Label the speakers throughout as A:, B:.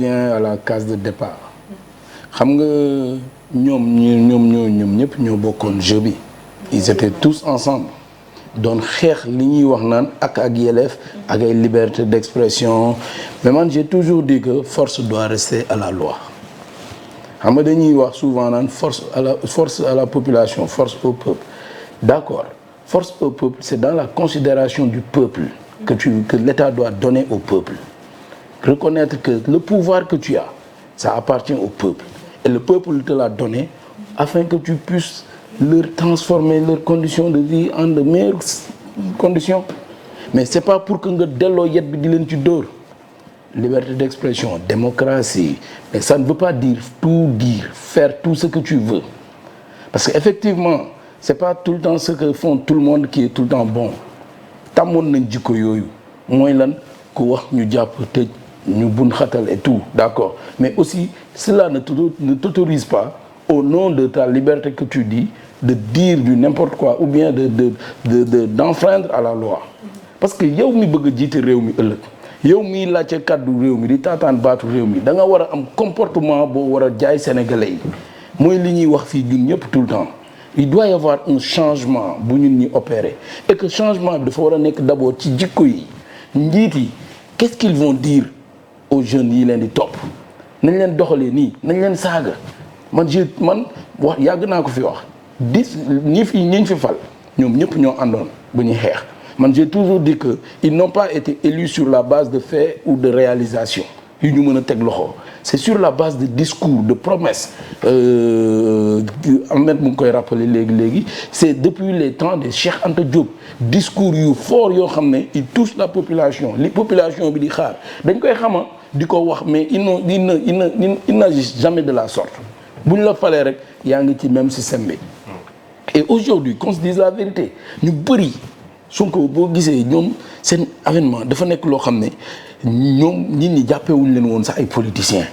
A: reviens à la case de départ xam nga ñoom ñëpp ñoo bokkoon jeu bi ils étaient tous ensemble doon xeex li ñuy wax naan ak yelleef ak ay liberté d'expression mais man j'ai toujours dit que force doit rester à la loi xam nga dañuy wax souvent naan force à la population force au peuple d'accord force au peuple c'est dans la considération du peuple que l'État doit donner au peuple reconnaître que le pouvoir que tu as ça appartient au peuple et le peuple te l'a donné afin que tu puisses leur transformer leurs conditions de vie en de meilleures conditions mais c'est pas pour que nga delloo yet bi di leen ci dóor liberté d'expression démocratie mais ça ne veut pas dire faire tout ce que tu veux parce que effectivement c'est pas tout le temps ce que font tout le monde qui est tout le temps bon tàmmoon nañ jikko yooyu mooy lan ku wax ñu jàpp tëj ñu bun xatal et tout d'accord mais aussi cela ne t'autorise pas au nom de ta liberté que tu dis de dire du n'importe quoi ou bien d'enfreindre à la loi parce que yow mi bëgg a jiite réew mi ëllëg yow miy laajte kàddu réew mi di taataan baatu réew mi da nga war a am comportement boo war a jaay sénégalais yi mooy li ñuy wax fii ñun ñëpp tout le temps il doit y avoir un changement bu ñun ñi opérer et que changement bi dafa war a nekk d'abord ci jikko yi njiit yi qu'est-ce qu'ils vont dire aux jeunes yi leen di topp nañ leen doxalee nii nañ leen saaga man wax yàgg naa ko fi wax ñi fi fal ñoom ñëpp ñoo àndoon bu ñuy xeex man j'ai toujours dit que ils n'ont pas été élus sur la base de faits ou de réalisations yu ñu mën a teg loxo c'est sur la base de discours de promesses Ahmed mu ngi koy rappeler léegi c'est depuis les temps de Cheikh Anta Diop discours yu fort yoo xam ne il touche la population li population bi di xaar dañ koy xama di ko wax mais il n'agissent jamais de la sorte bu ñu la falee rek yaa ngi ci même système bi et aujourd'hui qu'on se dise la vérité ñu bëri Sonko boo gisee ñoom seen avènement dafa nekk loo xam ne ñoom nit ñi jàppewuñu leen woon sax ay politiciens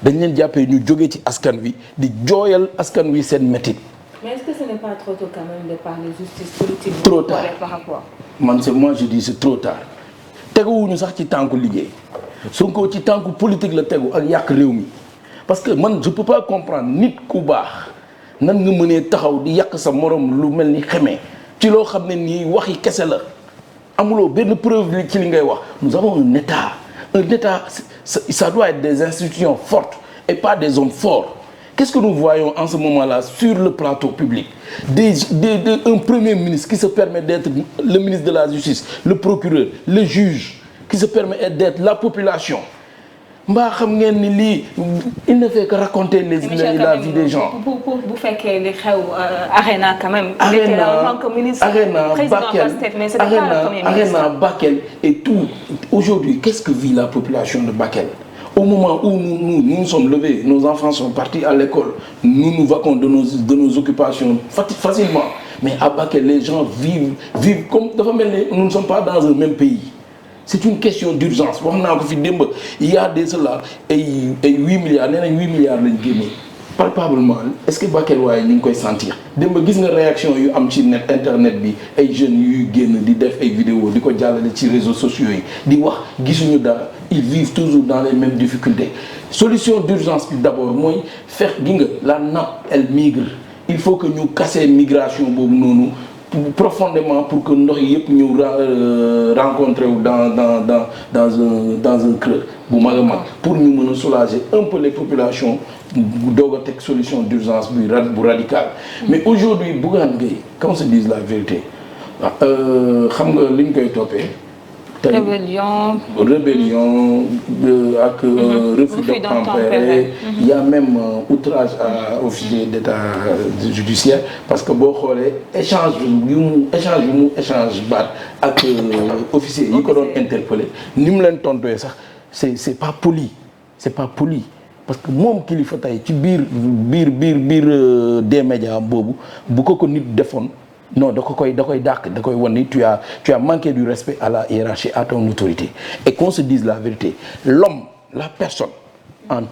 A: dañ leen jàppee ñu jógee ci askan wi di jooyal askan wi seen métit.
B: Mais est-ce que ce n'est pas trop tôt quand même de parler justice politique?
A: Trop tard par rapport. Moi je dis c'est trop tard teguwuñu sax ci tànku liggéey Sonko ci tànku politique la tegu ak yàq réew mi parce que man je peux pas comprendre nit ku baax nan nga mënee taxaw di yàq sa morom lu mel ni xeme ci loo xam ne nii waxi kese la amuloo benn preuve ci li ngay wax. Nous avons un État ça doit être des institutions fortes et pas des hommes forts. Qu'est-ce que nous voyons en ce moment-là sur le plateau public un premier ministre qui se permet d'être le ministre de la justice, le procureur, le juge, qui se permet d'être la population. mbaa xam ngeen ni lii il ne fait que raconter la vie des gens.
B: pour bu fekkee li xew Arena quand même. Arena en tant que ministre président Pastef mais c'est pas le premier ministre.
A: Arena Bakel et tout aujourd'hui qu'est-ce que vit la population de Bakel au moment où nous sommes levés nos enfants sont partis à l'école nous vaquons de nos occupations facilement mais à Bakel les gens vivent comme dafa mel ni nous ne sommes pas dans un même pays. C'est une question d'urgence wax naa ko fi démb il y a de cela ay 8 milliards nee nañ 8 milliards lañ génnee palpablement est-ce que Bakel waaye ñu ngi koy sentir démb gis nga réaction yu am ci internet bi ay jeunes yuy génn di def ay vidéos di ko jàllale ci réseaux sociaux yi di wax gisuñu dara ils vivent toujours dans les mêmes difficultés solution d'urgence bi d'abord mooy fex gi nga la nappe elle migre il faut que ñu casser migration boobu noonu profondément pour que ndox yi yëpp ñëw rencontrer wu dans un creux bu mag a mag pour ñu mën a soulager un peu les populations doog a teg solution d'urgence bu radicale mais aujourd'hui Bougane Gueye qu'on se dise la vérité xam nga li ñu koy toppee
B: rébellion
A: ak refus d'obtempérer il y a même outrage à officier d'état judiciaire parce que boo xoolee échange baat ak officier yi ko doon interpellé ni mu leen tontuwee sax c'est pas poli parce que moom kilifa tey ci biir des médias boobu bu ko nit defoon non da koy dàq da koy wan ni tu as manqué du respect à la hiérarchie à ton autorité et qu'on se dise la vérité l'homme la personne en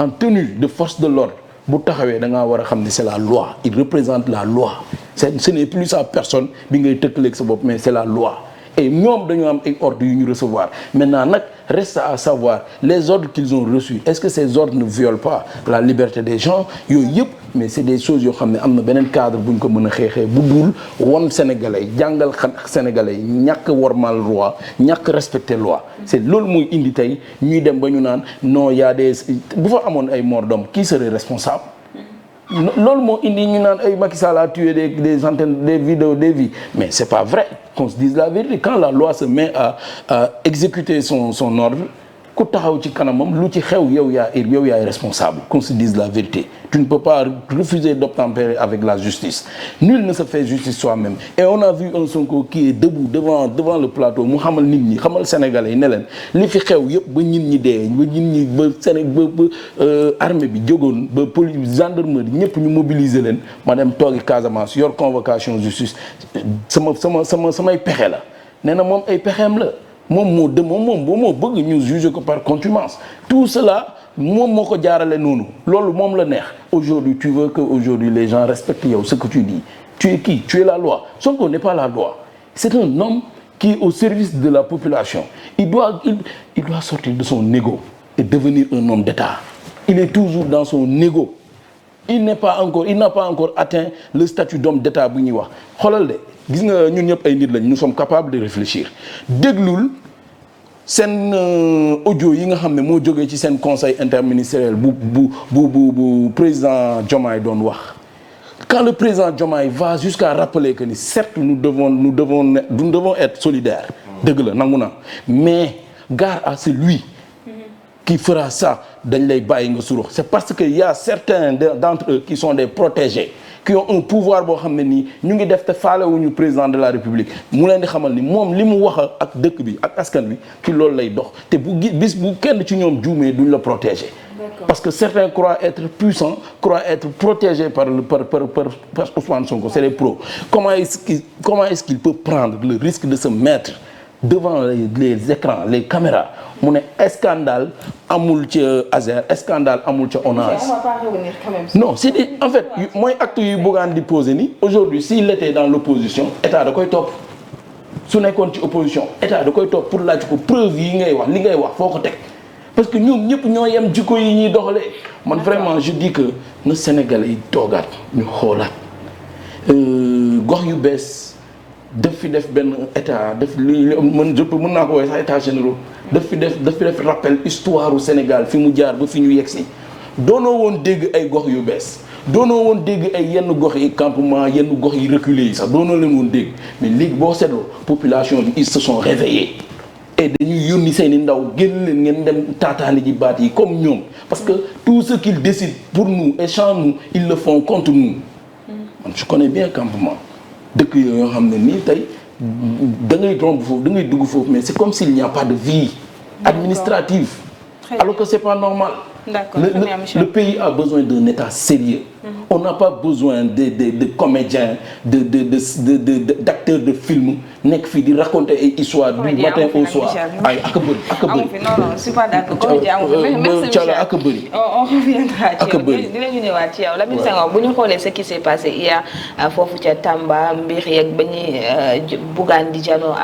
A: tenue de force de l'ordre bu taxawee da ngaa war a xam ne c'est la loi il représente la loi ce n'est plus sa personne bi ngay tëkkaleeg sa bopp mais c'est la loi et ñoom dañoo am ay ordres yu ñu recevoir maintenant nag reste à savoir les ordres qu'ils ont reçus est-ce que ces ordres ne violent pas la liberté des gens yooyu yëpp mais c'est des choses yoo xam ne am na beneen cadre bu ñu ko mën a xeexee bu dul won sénégalais jàngal sénégalais ñàkk wormal loi ñàkk respecter loi c'est loolu mooy indi tey ñuy dem ba ñu naan non y a des bu fa amoon ay morts d'hommes qui serait responsable loolu moo indi ñu naan ay Macky Sall a tué des antennes des vidéos des vies mais c'est pas vrai qu'on se dise la vérité quand la loi se met à exécuter son ordre ku taxaw ci kanamam lu ci xew yow yaay responsable qu'on se dise la vérité tu ne peux pas refuser d'obtempérer avec la justice nul ne se fait justice soi-même et on a vu un Sonko qui est debout devant le plateau mu xamal nit ñi xamal sénégalais yi ne leen li fi xew yëpp ba nit ñi dee ba nit ñi ba armée bi jógoon ba police gendarmerie ñëpp ñu mobiliser leen ma dem toogi Casamance yor convocation justice samay pexe la nee na moom ay pexeem la moom moo bëgg ñu juger ko par contumace tout cela moom moo ko jaarale noonu loolu moom la neex aujourd'hui tu veux que aujourd'hui les gens respectent yow ce que tu dis tu es qui tu es la loi Sonko n'est pas la loi c'est un homme qui est au service de la population il doit sortir de son ego et devenir un homme d'État il est toujours dans son ego il n'a pas encore atteint le statut d'homme d'État bu ñuy wax xoolal de gis nga ñun ñëpp ay nit lañ nous sommes capables de réfléchir déglul seen audio yi nga xam ne moo jógee ci seen conseil interministériel bu président Diomaye doon wax quand le président Diomaye va jusqu'à rappeler que ni certes nous devons être solidaires dëgg la nangu na mais gare à celui qui fera ça dañ lay bàyyi nga surux c'est parce que y a certains d'entre eux qui sont des protégés qui ont un pouvoir boo xam ne nii ñu ngi def te faalewuñu président de la république mu leen di xamal ni moom li mu wax ak dëkk bi ak askan bi ci loolu lay dox te bis bu kenn ci ñoom juumee duñ la protéger. Parce que certains croient être puissants, croient être protégés par Ousmane Sonko, c'est les pros. Comment est-ce qu'il peut prendre le risque de se mettre devant les écrans, les caméras mu ne scandale amul ci Azer scandale amul ci Onage.
B: On va pas revenir quand même.
A: Non, c'est des en fait mooy acte yu Bougane di poser ni aujourd'hui s'il était dans l'opposition état da koy topp su nekkoon ci opposition état da koy topp pour laaj ko preuve yi ngay wax li ngay wax foo ko teg parce que ñoom ñëpp ñoo yem jikko yi ñuy doxalee man vraiment je dis que na Sénégalais yi toogaat ñu xoolaat gox yu bees daf fi def benn état def li mën naa ko woowee sax état généraux daf fi def rappel histoire u Sénégal fi mu jaar ba fi ñu yegsi doonoo woon dégg ay gox yu bees doonoo woon dégg ay yenn gox yi campement yenn gox yi reculé yi sax doonoo leen woon dégg mais léegi boo seetloo population bi ils se sont réveillés et dañuy yónni seeni ndaw génn leen ngeen dem taataani ji baat yi comme ñoom parce que tout ce qu'ils décident pour nous et sans nous ils le font contre nous man je connais bien campement dëkk yoo xam ne nii tey da ngay romb foofu da ngay dugg foofu mais c'est comme s'il n'y a pas de vie administrative alors que c'est pas normal.
B: D'accord.
A: Le pays a besoin d'un état sérieux. On n'a pas besoin de comédiens, d'acteurs de films nekk fii di raconter ay histoires du matin au soir. ay ak a bëri ak a bëri.
B: non je suis pas d'accord. Merci
A: ak a bëri.
B: on reviendra ci yow dinañu ñëwaat ci yow Lamine Senghor bu ñu xoolee ce qui s'est passé hier foofu ca Tamba mbir yeeg ba ñuy Bougane di janoo ak